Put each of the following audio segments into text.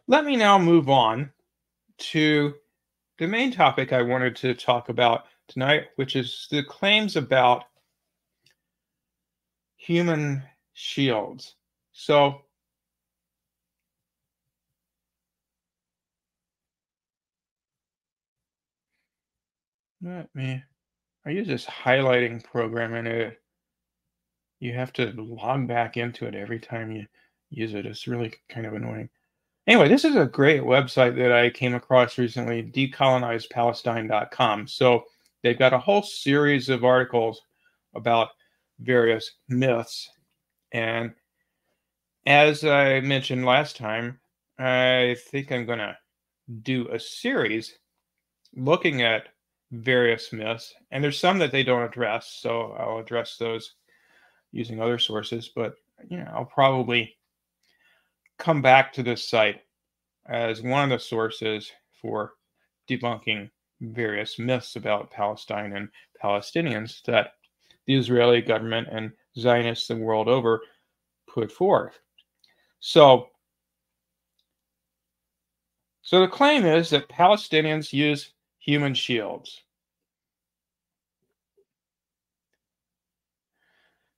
let me now move on to the main topic I wanted to talk about tonight, which is the claims about human shields. So, I use this highlighting program and you have to log back into it every time you use it. It's really kind of annoying. Anyway, this is a great website that I came across recently, decolonizepalestine.com. So they've got a whole series of articles about various myths. And as I mentioned last time, I think I'm going to do a series looking at various myths. And there's some that they don't address, so I'll address those using other sources. But, I'll probably come back to this site as one of the sources for debunking various myths about Palestine and Palestinians that the Israeli government and Zionists the world over put forth. So the claim is that Palestinians use human shields.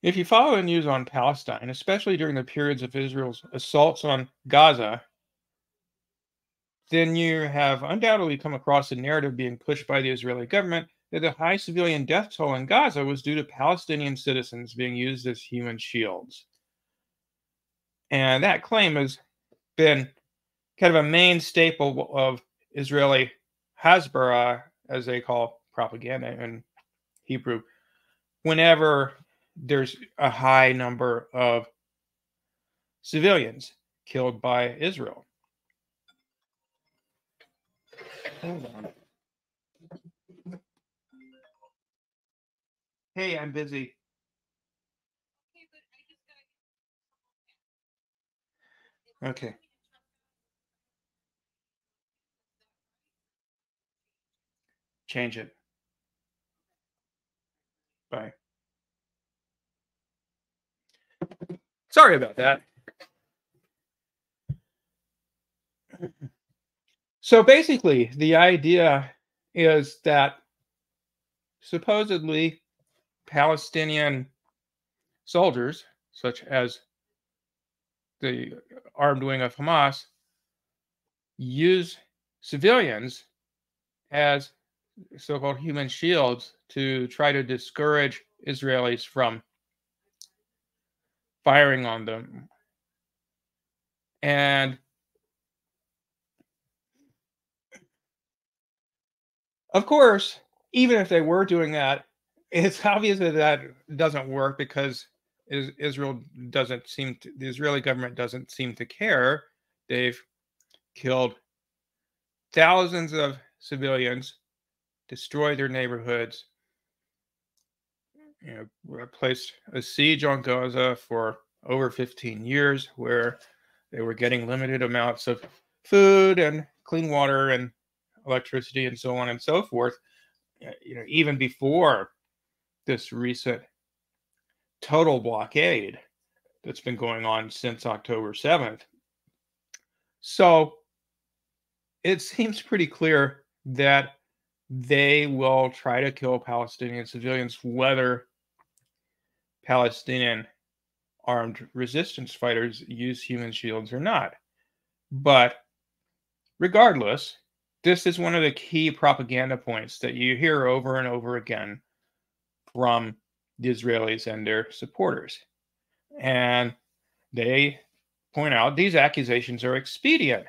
If you follow the news on Palestine, especially during the periods of Israel's assaults on Gaza, then you have undoubtedly come across a narrative being pushed by the Israeli government that the high civilian death toll in Gaza was due to Palestinian citizens being used as human shields. And that claim has been kind of a main staple of Israeli Hasbara, as they call propaganda in Hebrew, whenever there's a high number of civilians killed by Israel. Hold on. Hey, I'm busy. Okay. Change it. Bye. Sorry about that. So basically, the idea is that supposedly Palestinian soldiers, such as the armed wing of Hamas, use civilians as so-called human shields to try to discourage Israelis from firing on them. And of course, even if they were doing that, it's obvious that that doesn't work because the Israeli government doesn't seem to care. They've killed thousands of civilians, destroyed their neighborhoods, placed a siege on Gaza for over 15 years, where they were getting limited amounts of food and clean water and electricity and so on and so forth. Even before this recent total blockade that's been going on since October 7th. So it seems pretty clear that they will try to kill Palestinian civilians, whether Palestinian armed resistance fighters use human shields or not. But regardless, this is one of the key propaganda points that you hear over and over again from the Israelis and their supporters. And they point out these accusations are expedient,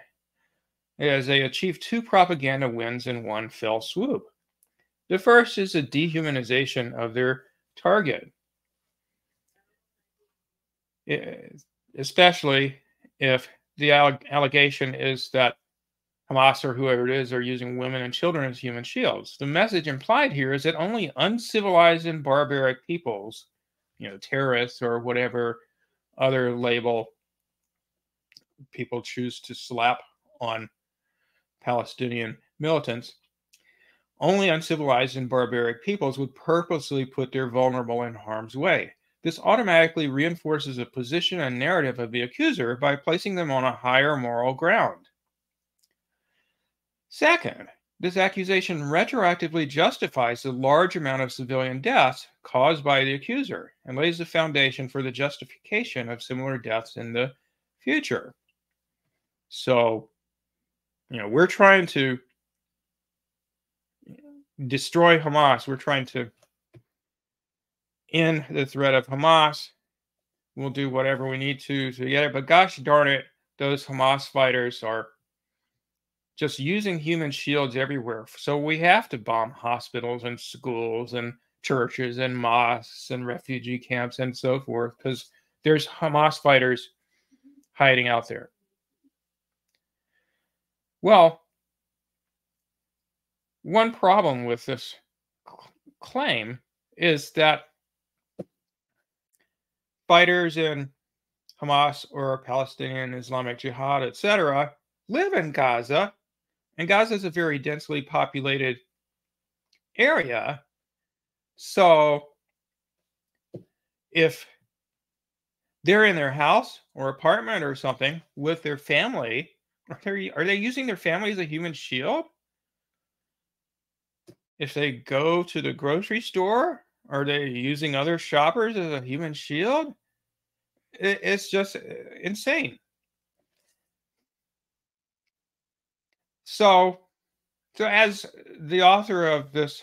as they achieve two propaganda wins in one fell swoop. The first is a dehumanization of their target, especially if the allegation is that Hamas or whoever it is are using women and children as human shields. The message implied here is that only uncivilized and barbaric peoples, terrorists or whatever other label people choose to slap on Palestinian militants, only uncivilized and barbaric peoples would purposely put their vulnerable in harm's way. This automatically reinforces a position and narrative of the accuser by placing them on a higher moral ground. Second, this accusation retroactively justifies the large amount of civilian deaths caused by the accuser and lays the foundation for the justification of similar deaths in the future. So, we're trying to destroy Hamas. We're trying to end the threat of Hamas. We'll do whatever we need to get it. But gosh darn it, those Hamas fighters are just using human shields everywhere. So we have to bomb hospitals and schools and churches and mosques and refugee camps and so forth because there's Hamas fighters hiding out there. Well, one problem with this claim is that fighters in Hamas or Palestinian Islamic Jihad, etc., live in Gaza, and Gaza is a very densely populated area. So if they're in their house or apartment or something with their family, are they using their family as a human shield? If they go to the grocery store, are they using other shoppers as a human shield? It's just insane. So as the author of this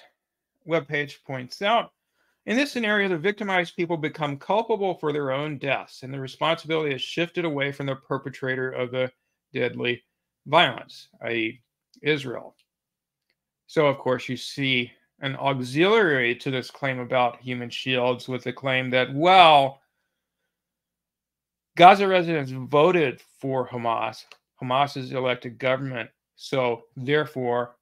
webpage points out, in this scenario, the victimized people become culpable for their own deaths, and the responsibility is shifted away from the perpetrator of the deadly violence, i.e., Israel. So, of course, you see an auxiliary to this claim about human shields with the claim that, well, Gaza residents voted for Hamas, Hamas's elected government, so therefore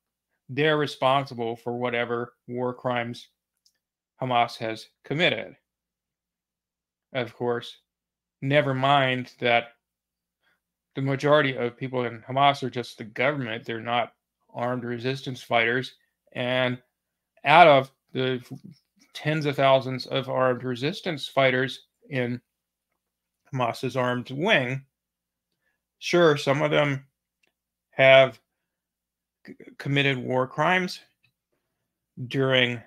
they're responsible for whatever war crimes Hamas has committed. Of course, never mind that the majority of people in Hamas are just the government. They're not armed resistance fighters. And out of the tens of thousands of armed resistance fighters in Hamas's armed wing, sure, some of them have committed war crimes during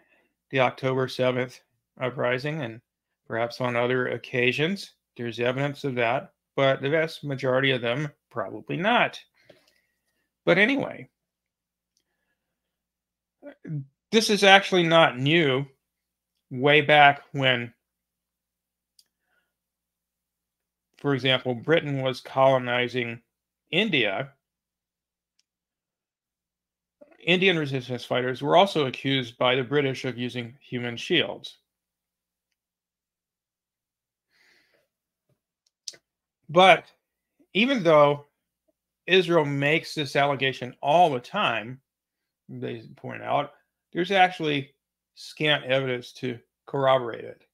the October 7th uprising and perhaps on other occasions. There's evidence of that, but the vast majority of them probably not. But anyway, this is actually not new. Way back when, for example, Britain was colonizing India, Indian resistance fighters were also accused by the British of using human shields. But even though Israel makes this allegation all the time, they point out, there's actually scant evidence to corroborate it.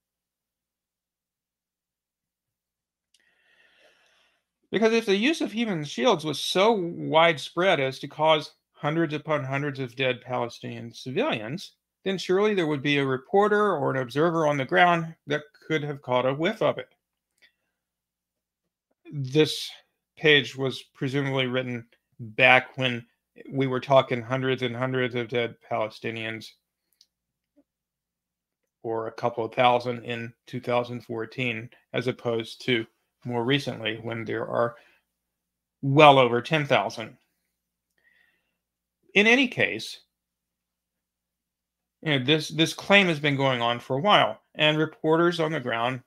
Because if the use of human shields was so widespread as to cause hundreds upon hundreds of dead Palestinian civilians, then surely there would be a reporter or an observer on the ground that could have caught a whiff of it. This page was presumably written back when we were talking hundreds and hundreds of dead Palestinians, or a couple of thousand in 2014, as opposed to more recently when there are well over 10,000. In any case, this claim has been going on for a while, and reporters on the ground,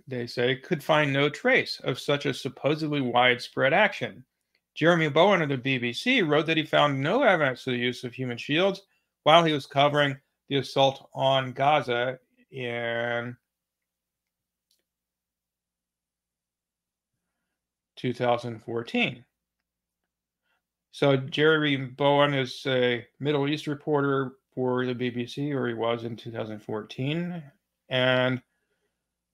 they say, could find no trace of such a supposedly widespread action. Jeremy Bowen of the BBC wrote that he found no evidence of the use of human shields while he was covering the assault on Gaza in 2014. So Jeremy Bowen is a Middle East reporter for the BBC, or he was in 2014, and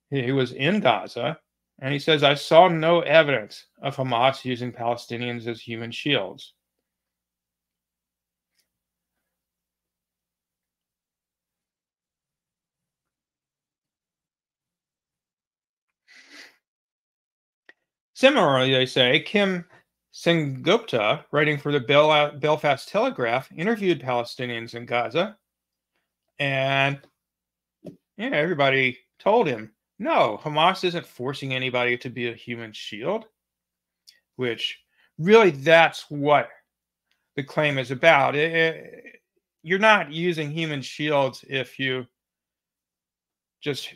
he was in Gaza, and he says, I saw no evidence of Hamas using Palestinians as human shields. Similarly, they say, Kim Sengupta, writing for the Belfast Telegraph, interviewed Palestinians in Gaza, and everybody told him, no, Hamas isn't forcing anybody to be a human shield, which really that's what the claim is about. You're not using human shields if you just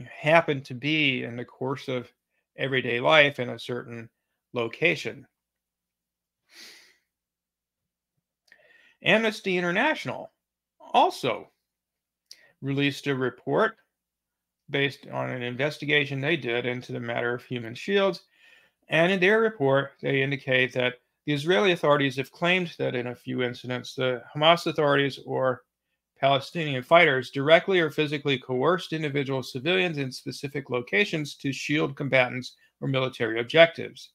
happen to be in the course of everyday life in a certain location. Amnesty International also released a report based on an investigation they did into the matter of human shields. And in their report, they indicate that the Israeli authorities have claimed that in a few incidents, the Hamas authorities or Palestinian fighters directly or physically coerced individual civilians in specific locations to shield combatants or military objectives.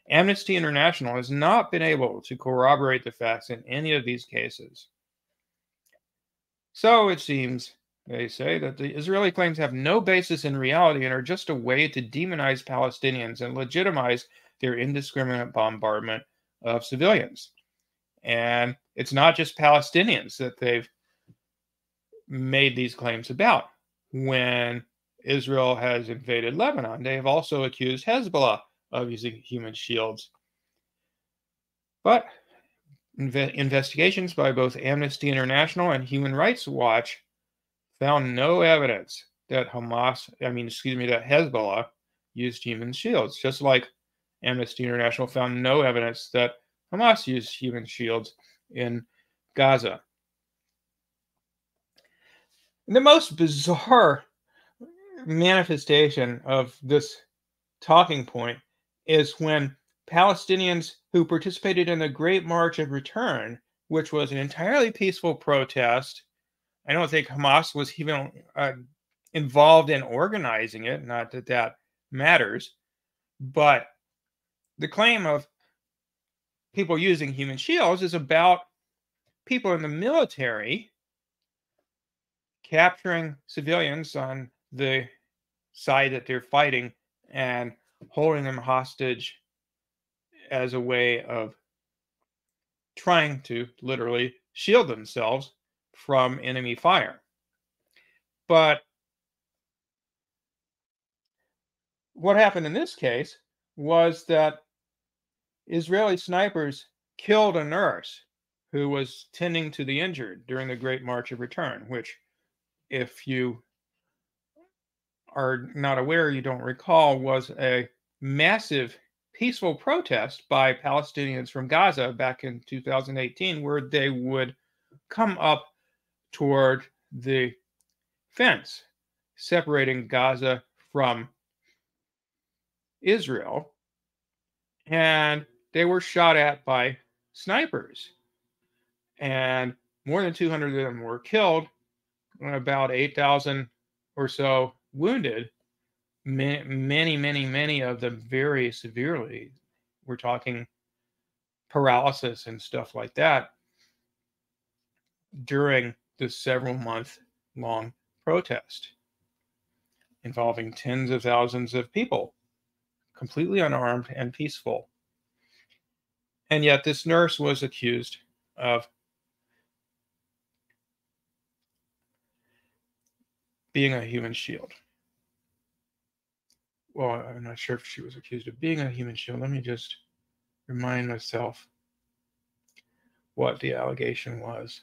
Amnesty International has not been able to corroborate the facts in any of these cases. So it seems, they say, that the Israeli claims have no basis in reality and are just a way to demonize Palestinians and legitimize their indiscriminate bombardment of civilians. And it's not just Palestinians that they've made these claims about. When Israel has invaded Lebanon, they have also accused Hezbollah of using human shields. But investigations by both Amnesty International and Human Rights Watch found no evidence that that Hezbollah used human shields, just like Amnesty International found no evidence that Hamas used human shields in Gaza. The most bizarre manifestation of this talking point is when Palestinians who participated in the Great March of Return, which was an entirely peaceful protest. I don't think Hamas was even involved in organizing it, not that that matters, but the claim of people using human shields is about people in the military capturing civilians on the side that they're fighting and holding them hostage as a way of trying to literally shield themselves from enemy fire. But what happened in this case was that Israeli snipers killed a nurse who was tending to the injured during the Great March of Return, which, if you are not aware, you don't recall, was a massive peaceful protest by Palestinians from Gaza back in 2018, where they would come up toward the fence separating Gaza from Israel, and they were shot at by snipers, and more than 200 of them were killed, and about 8,000 or so wounded. Many of them very severely. We're talking paralysis and stuff like that during this several month long protest involving tens of thousands of people, completely unarmed and peaceful. And yet this nurse was accused of being a human shield. Well, I'm not sure if she was accused of being a human shield. Let me just remind myself what the allegation was.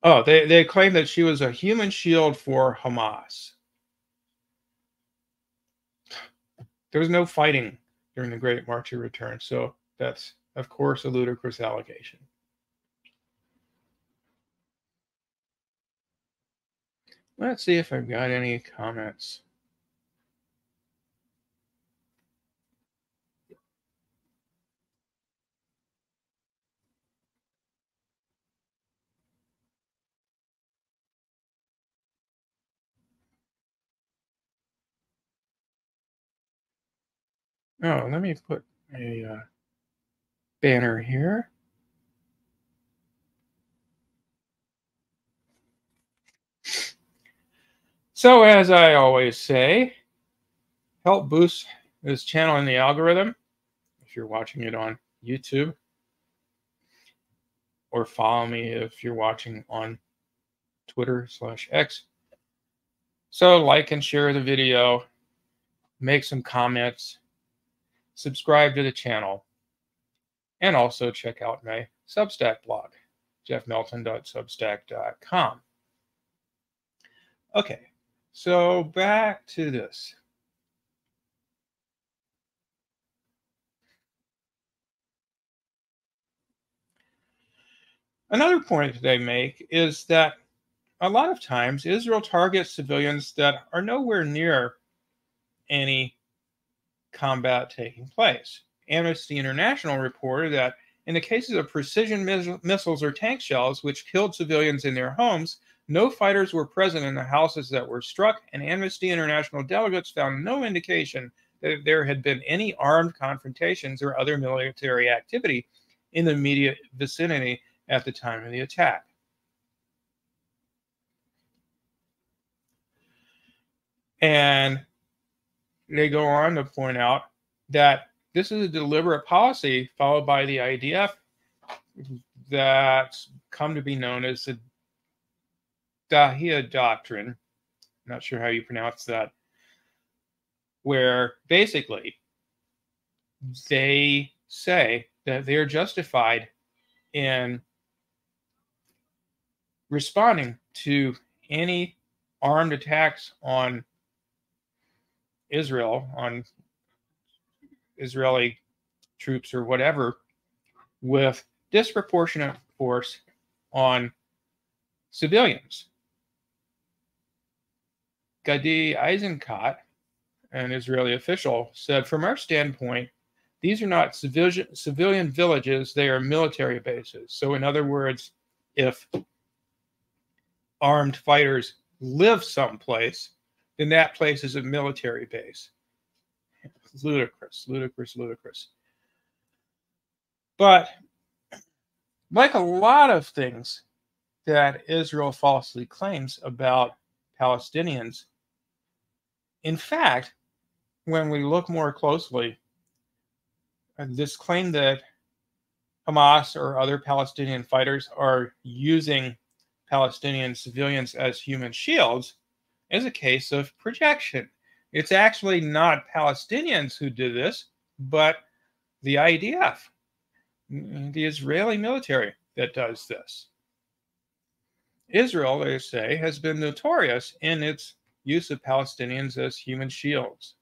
Oh, they claimed that she was a human shield for Hamas. There was no fighting during the Great March of Return, so that's, of course, a ludicrous allegation. Let's see if I've got any comments. Oh, let me put a banner here. So, as I always say, help boost this channel in the algorithm if you're watching it on YouTube, or follow me if you're watching on Twitter/X. So, like and share the video, make some comments, subscribe to the channel, and also check out my Substack blog, jeffmelton.substack.com. Okay, so back to this. Another point that they make is that a lot of times Israel targets civilians that are nowhere near any combat taking place. Amnesty International reported that in the cases of precision missiles or tank shells which killed civilians in their homes, no fighters were present in the houses that were struck, and Amnesty International delegates found no indication that there had been any armed confrontations or other military activity in the immediate vicinity at the time of the attack. And they go on to point out that this is a deliberate policy followed by the IDF that's come to be known as the Dahia Doctrine. Not sure how you pronounce that. Where basically they say that they're justified in responding to any armed attacks on Israel, on Israeli troops or whatever, with disproportionate force on civilians. Gadi Eisenkot, an Israeli official, said, "From our standpoint, these are not civilian villages, they are military bases." So in other words, if armed fighters live someplace, then that place is a military base. Ludicrous, ludicrous, ludicrous. But like a lot of things that Israel falsely claims about Palestinians, in fact, when we look more closely, this claim that Hamas or other Palestinian fighters are using Palestinian civilians as human shields is a case of projection. It's actually not Palestinians who did this, but the IDF, the Israeli military, that does this. Israel, they say, has been notorious in its use of Palestinians as human shields.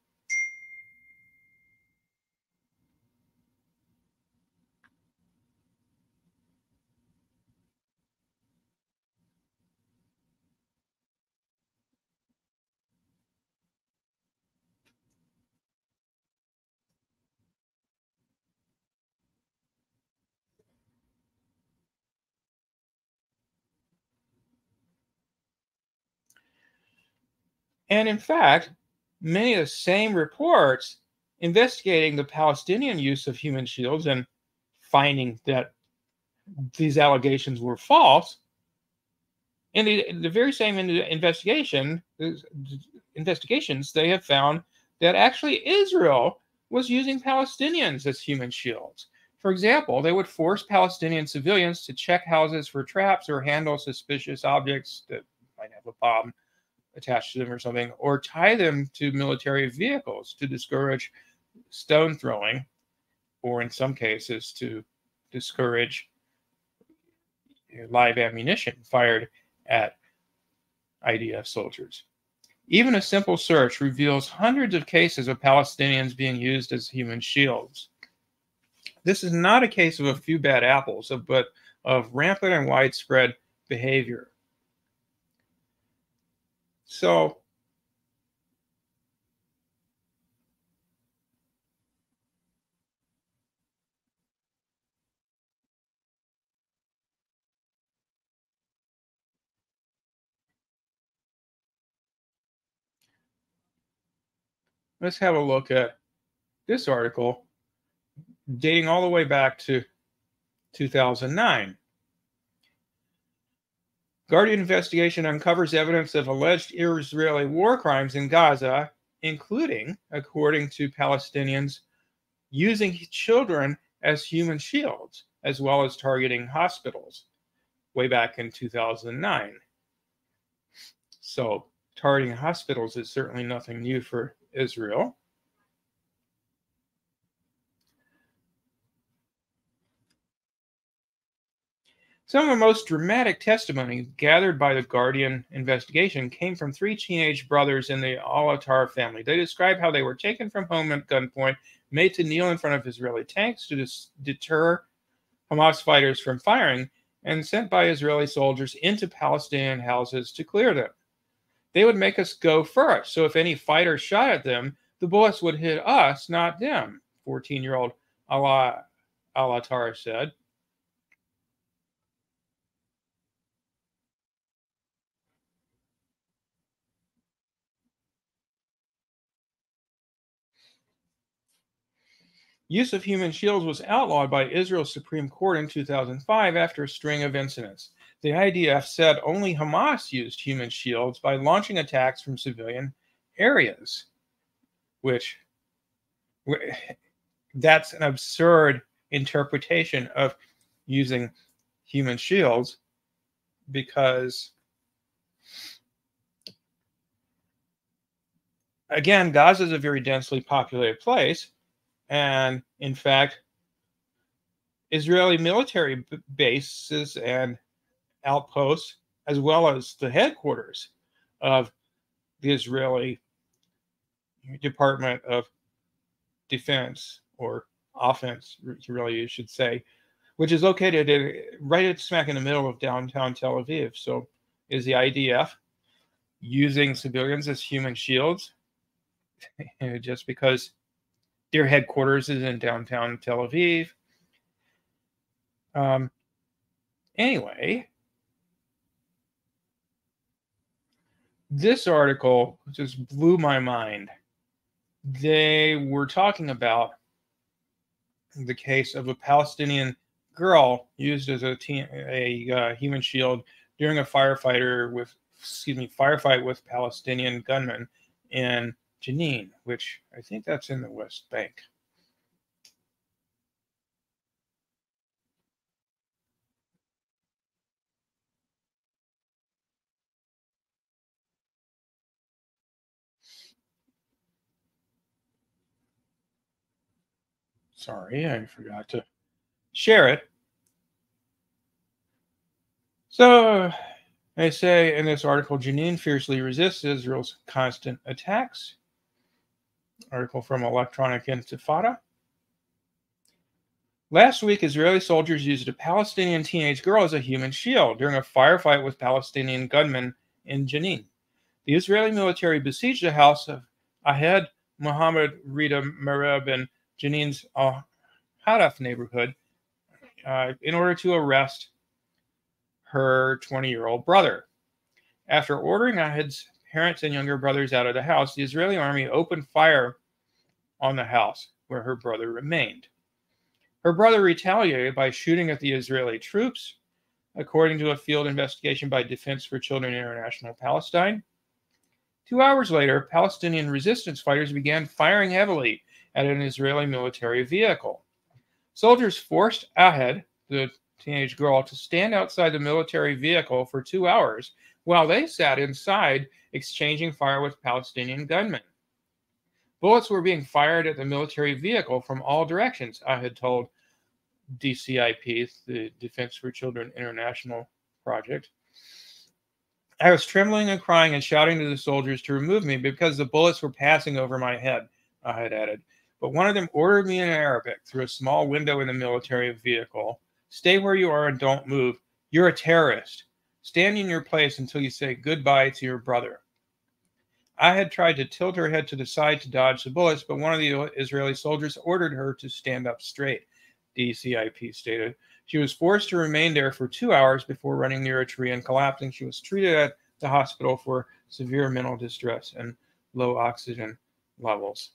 And in fact, many of the same reports investigating the Palestinian use of human shields and finding that these allegations were false, in the very same investigations, they have found that actually Israel was using Palestinians as human shields. For example, they would force Palestinian civilians to check houses for traps or handle suspicious objects that might have a bomb attached to them or something, or tie them to military vehicles to discourage stone throwing, or in some cases to discourage live ammunition fired at IDF soldiers. Even a simple search reveals hundreds of cases of Palestinians being used as human shields. This is not a case of a few bad apples, but of rampant and widespread behavior. So, let's have a look at this article dating all the way back to 2009. Guardian investigation uncovers evidence of alleged Israeli war crimes in Gaza, including, according to Palestinians, using children as human shields, as well as targeting hospitals way back in 2009. So, targeting hospitals is certainly nothing new for Israel. Some of the most dramatic testimony gathered by the Guardian investigation came from three teenage brothers in the Al-Attar family. They described how they were taken from home at gunpoint, made to kneel in front of Israeli tanks to deter Hamas fighters from firing, and sent by Israeli soldiers into Palestinian houses to clear them. They would make us go first, so if any fighter shot at them, the bullets would hit us, not them, 14-year-old Al-Attar said. Use of human shields was outlawed by Israel's Supreme Court in 2005 after a string of incidents. The IDF said only Hamas used human shields by launching attacks from civilian areas, which that's an absurd interpretation of using human shields, because again, Gaza is a very densely populated place. And in fact, Israeli military bases and outposts, as well as the headquarters of the Israeli Department of Defense, or Offense, really you should say, which is located right smack in the middle of downtown Tel Aviv. So is the IDF using civilians as human shields just because their headquarters is in downtown Tel Aviv? Anyway, this article just blew my mind. They were talking about the case of a Palestinian girl used as a human shield during a firefight with Palestinian gunmen in Jenin, which I think that's in the West Bank. Sorry, I forgot to share it. So they say in this article, Jenin fiercely resists Israel's constant attacks. Article from Electronic Intifada. Last week, Israeli soldiers used a Palestinian teenage girl as a human shield during a firefight with Palestinian gunmen in Jenin. The Israeli military besieged the house of Ahed Mohammed Rida Mereb in Jenin's Al-Hadaf neighborhood in order to arrest her 20-year-old brother. After ordering Ahed's parents and younger brothers out of the house, the Israeli army opened fire on the house where her brother remained. Her brother retaliated by shooting at the Israeli troops, according to a field investigation by Defense for Children International Palestine. 2 hours later, Palestinian resistance fighters began firing heavily at an Israeli military vehicle. Soldiers forced Ahed, the teenage girl, to stand outside the military vehicle for 2 hours while they sat inside exchanging fire with Palestinian gunmen. Bullets were being fired at the military vehicle from all directions, Ahed told DCIP, the Defense for Children International Project. I was trembling and crying and shouting to the soldiers to remove me because the bullets were passing over my head, Ahed added. But one of them ordered me in Arabic through a small window in the military vehicle, "Stay where you are and don't move. You're a terrorist. Stand in your place until you say goodbye to your brother." I had tried to tilt her head to the side to dodge the bullets, but one of the Israeli soldiers ordered her to stand up straight, DCIP stated. She was forced to remain there for 2 hours before running near a tree and collapsing. She was treated at the hospital for severe mental distress and low oxygen levels.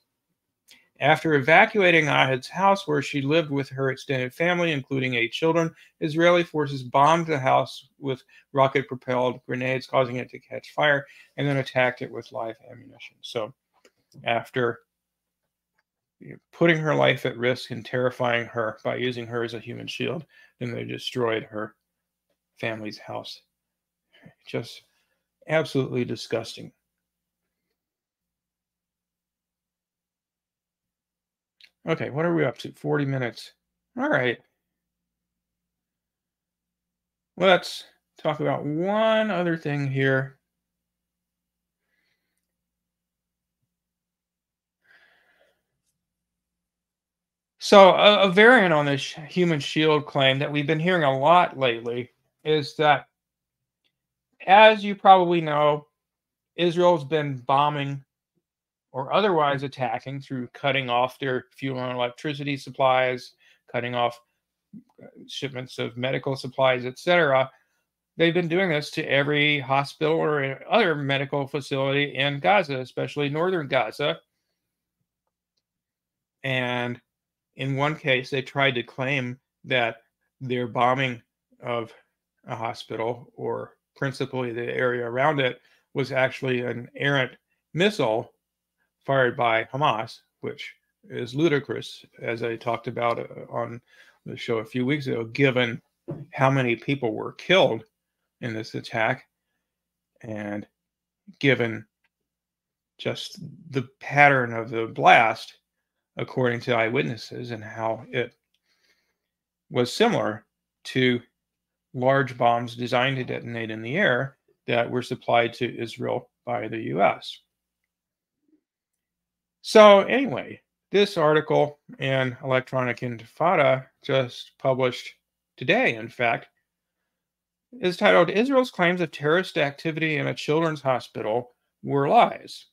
After evacuating Ahed's house, where she lived with her extended family, including 8 children, Israeli forces bombed the house with rocket propelled grenades, causing it to catch fire, and then attacked it with live ammunition. So, after putting her life at risk and terrifying her by using her as a human shield, then they destroyed her family's house. Just absolutely disgusting. Okay, what are we up to? 40 minutes. All right. Let's talk about one other thing here. So, a variant on this human shield claim that we've been hearing a lot lately is that, as you probably know, Israel's been bombing or otherwise attacking through cutting off their fuel and electricity supplies, cutting off shipments of medical supplies, etc. They've been doing this to every hospital or other medical facility in Gaza, especially northern Gaza. And in one case, they tried to claim that their bombing of a hospital, or principally the area around it, was actually an errant missile fired by Hamas, which is ludicrous, as I talked about on the show a few weeks ago, given how many people were killed in this attack and given just the pattern of the blast, according to eyewitnesses, and how it was similar to large bombs designed to detonate in the air that were supplied to Israel by the US. So, anyway, this article in Electronic Intifada, just published today, in fact, is titled Israel's Claims of Terrorist Activity in a Children's Hospital Were Lies.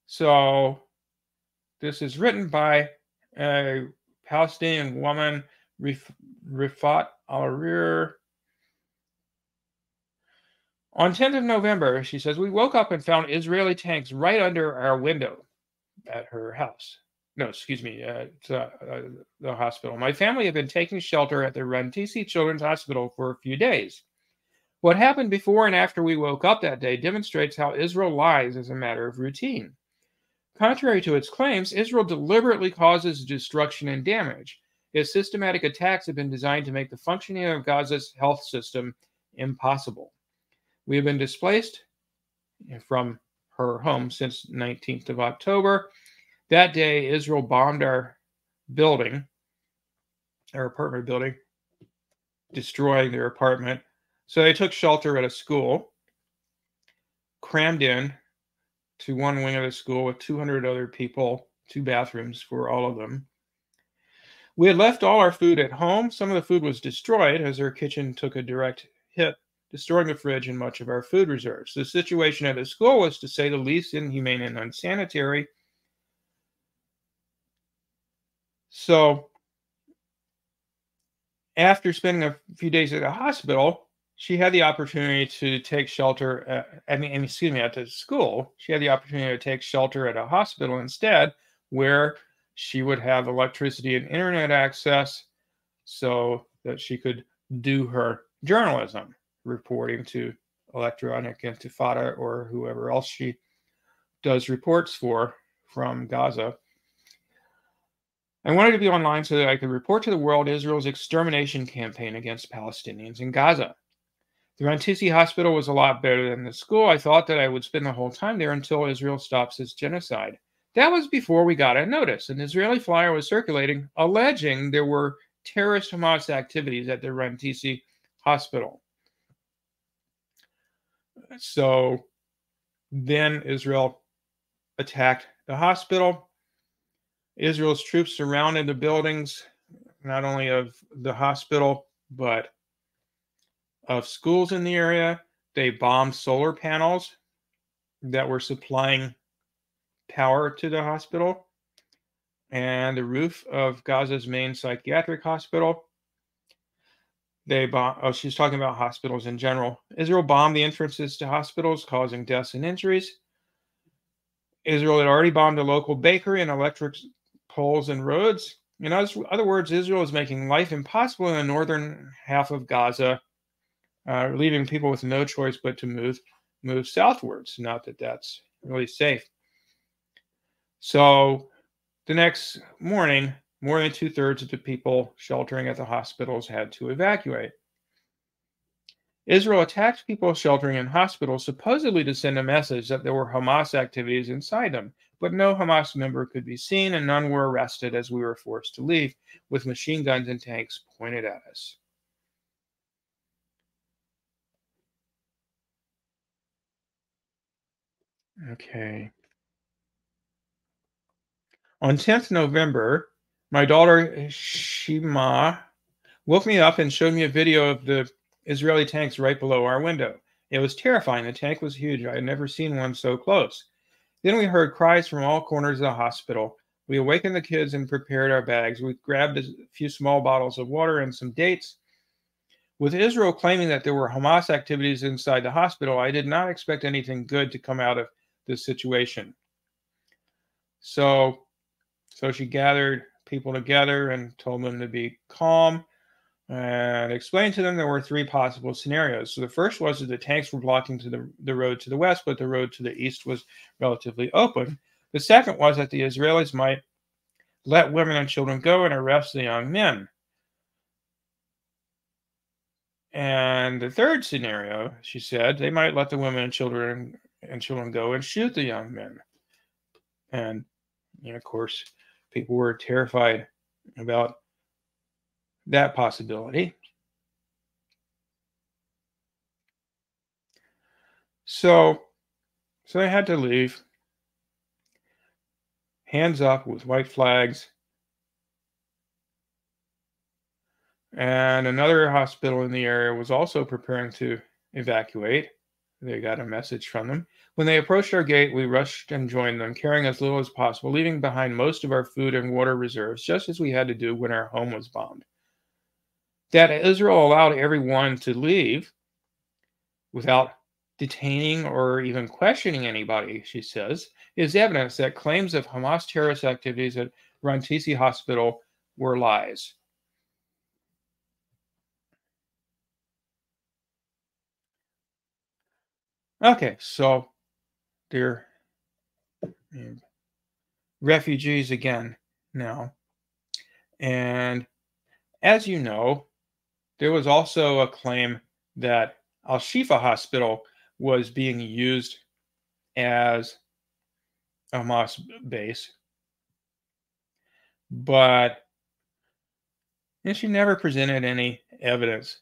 So, this is written by a Palestinian woman, Rifat al-Rir. On 10th of November, she says, we woke up and found Israeli tanks right under our window at her house. No, excuse me, the hospital. My family had been taking shelter at the Rantisi Children's Hospital for a few days. What happened before and after we woke up that day demonstrates how Israel lies as a matter of routine. Contrary to its claims, Israel deliberately causes destruction and damage. Its systematic attacks have been designed to make the functioning of Gaza's health system impossible. We have been displaced from her home since 19th of October. That day, Israel bombed our building, our apartment building, destroying their apartment. So they took shelter at a school, crammed in to one wing of the school with 200 other people, 2 bathrooms for all of them. We had left all our food at home. Some of the food was destroyed as our kitchen took a direct hit, destroying the fridge and much of our food reserves. The situation at the school was, to say the least, inhumane and unsanitary. So, after spending a few days at the hospital, she had the opportunity to take shelter at the school. She had the opportunity to take shelter at a hospital instead, where she would have electricity and internet access so that she could do her journalism, reporting to Electronic Intifada or whoever else she does reports for from Gaza. I wanted to be online so that I could report to the world Israel's extermination campaign against Palestinians in Gaza. The Rantisi hospital was a lot better than the school. I thought that I would spend the whole time there until Israel stops its genocide. That was before we got a notice. An Israeli flyer was circulating alleging there were terrorist Hamas activities at the Rantisi hospital. So then Israel attacked the hospital. Israel's troops surrounded the buildings, not only of the hospital, but of schools in the area. They bombed solar panels that were supplying power to the hospital and the roof of Gaza's main psychiatric hospital. She's talking about hospitals in general. Israel bombed the entrances to hospitals, causing deaths and injuries. Israel had already bombed a local bakery and electric poles and roads. In other words, Israel is making life impossible in the northern half of Gaza, leaving people with no choice but to move southwards. Not that that's really safe. So the next morning, more than 2/3 of the people sheltering at the hospitals had to evacuate. Israel attacked people sheltering in hospitals, supposedly to send a message that there were Hamas activities inside them, but no Hamas member could be seen and none were arrested as we were forced to leave, with machine guns and tanks pointed at us. Okay. On 10th November, my daughter Shima woke me up and showed me a video of the Israeli tanks right below our window. It was terrifying. The tank was huge. I had never seen one so close. Then we heard cries from all corners of the hospital. We awakened the kids and prepared our bags. We grabbed a few small bottles of water and some dates. With Israel claiming that there were Hamas activities inside the hospital, I did not expect anything good to come out of this situation. So she gathered people together and told them to be calm and explained to them there were three possible scenarios. So the first was that the tanks were blocking the road to the west, but the road to the east was relatively open. The second was that the Israelis might let women and children go and arrest the young men. And the third scenario, she said, they might let the women and children go and shoot the young men. And of course, people were terrified about that possibility. So they had to leave. Hands up with white flags. And another hospital in the area was also preparing to evacuate. They got a message from them. When they approached our gate, we rushed and joined them, carrying as little as possible, leaving behind most of our food and water reserves, just as we had to do when our home was bombed. That Israel allowed everyone to leave without detaining or even questioning anybody, she says, is evidence that claims of Hamas terrorist activities at Rantisi Hospital were lies. Okay, so they're refugees again now. And as you know, there was also a claim that Al-Shifa Hospital was being used as a Hamas base. But she never presented any evidence,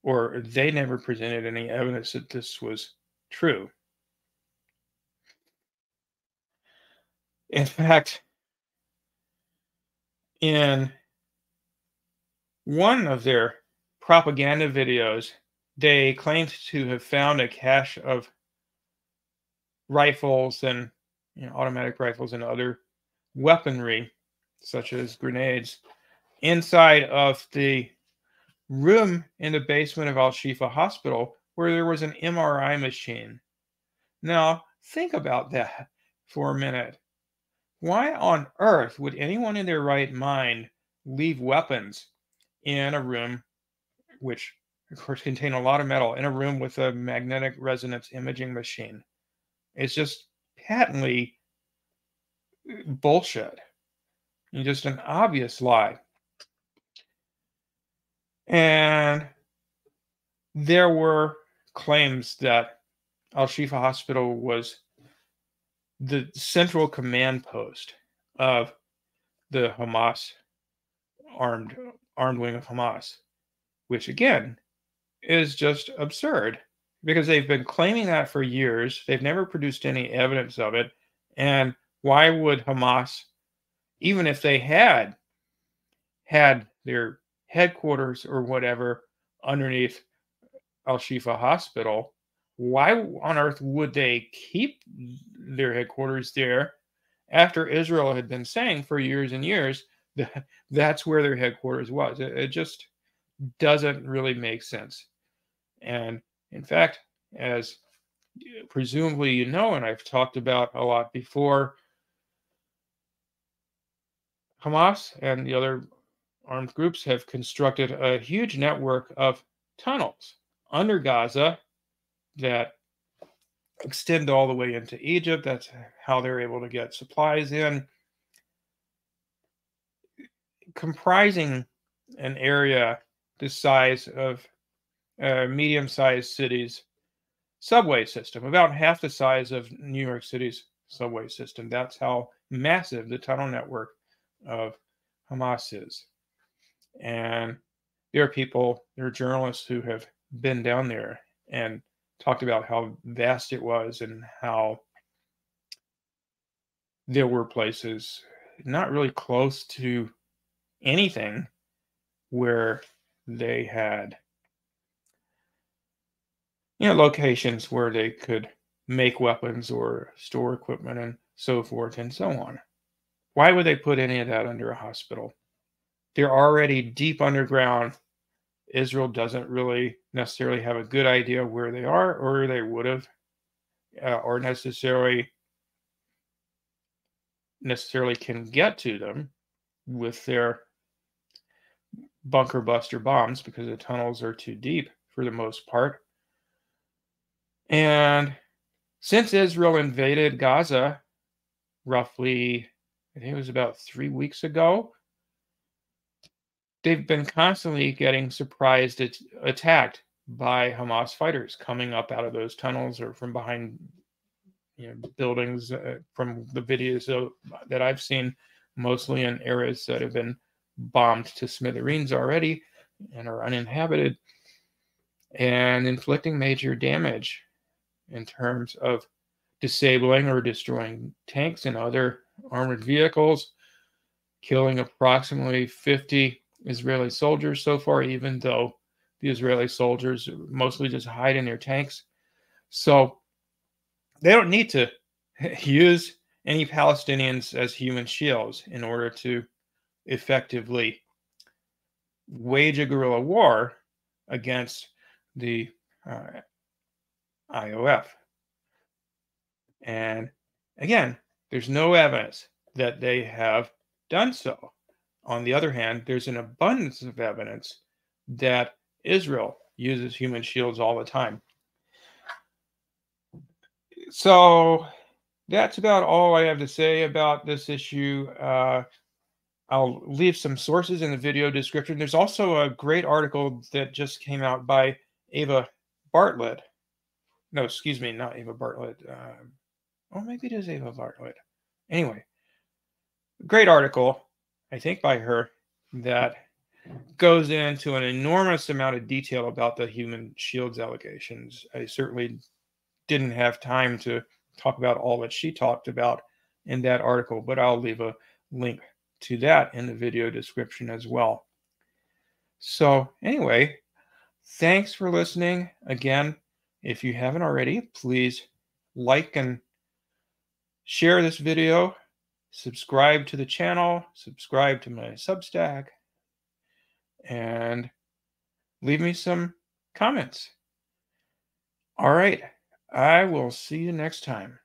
or they never presented any evidence that this was true. In fact, in one of their propaganda videos, they claimed to have found a cache of rifles and automatic rifles and other weaponry, such as grenades, inside of the room in the basement of Al-Shifa Hospital where there was an MRI machine. Now, think about that for a minute. Why on earth would anyone in their right mind leave weapons in a room, which of course contain a lot of metal, in a room with a magnetic resonance imaging machine? It's just patently bullshit. Just an obvious lie. And there were claims that Al-Shifa Hospital was the central command post of the Hamas armed wing of Hamas, which again is just absurd because they've been claiming that for years. They've never produced any evidence of it. And why would Hamas, even if they had their headquarters or whatever underneath Al-Shifa Hospital, why on earth would they keep their headquarters there after Israel had been saying for years and years that that's where their headquarters was? It just doesn't really make sense. And in fact, as presumably you know, and I've talked about a lot before, Hamas and the other armed groups have constructed a huge network of tunnels under Gaza that extend all the way into Egypt. That's how they're able to get supplies in, comprising an area the size of a medium-sized city's subway system, about half the size of New York City's subway system. That's how massive the tunnel network of Hamas is. And there are journalists who have been down there and talked about how vast it was and how there were places not really close to anything where they had, locations where they could make weapons or store equipment and so forth and so on. Why would they put any of that under a hospital? They're already deep underground. Israel doesn't really necessarily have a good idea where they are, or they would have, or necessarily can get to them with their bunker buster bombs, because the tunnels are too deep for the most part. And since Israel invaded Gaza roughly, I think it was about 3 weeks ago, they've been constantly getting surprised attacked by Hamas fighters coming up out of those tunnels or from behind buildings. From the videos that I've seen, mostly in areas that have been bombed to smithereens already and are uninhabited, and inflicting major damage in terms of disabling or destroying tanks and other armored vehicles, killing approximately 50 Israeli soldiers so far, even though the Israeli soldiers mostly just hide in their tanks. So they don't need to use any Palestinians as human shields in order to effectively wage a guerrilla war against the IOF. And again, there's no evidence that they have done so. On the other hand, there's an abundance of evidence that Israel uses human shields all the time. So that's about all I have to say about this issue. I'll leave some sources in the video description. There's also a great article that just came out by Ava Bartlett. No, excuse me, not Ava Bartlett. Maybe it is Ava Bartlett. Anyway, great article, I think by her, that goes into an enormous amount of detail about the human shields allegations. I certainly didn't have time to talk about all that she talked about in that article, but I'll leave a link to that in the video description as well. So anyway, thanks for listening. Again, if you haven't already, please like and share this video, subscribe to the channel, subscribe to my Substack, and leave me some comments. All right, I will see you next time.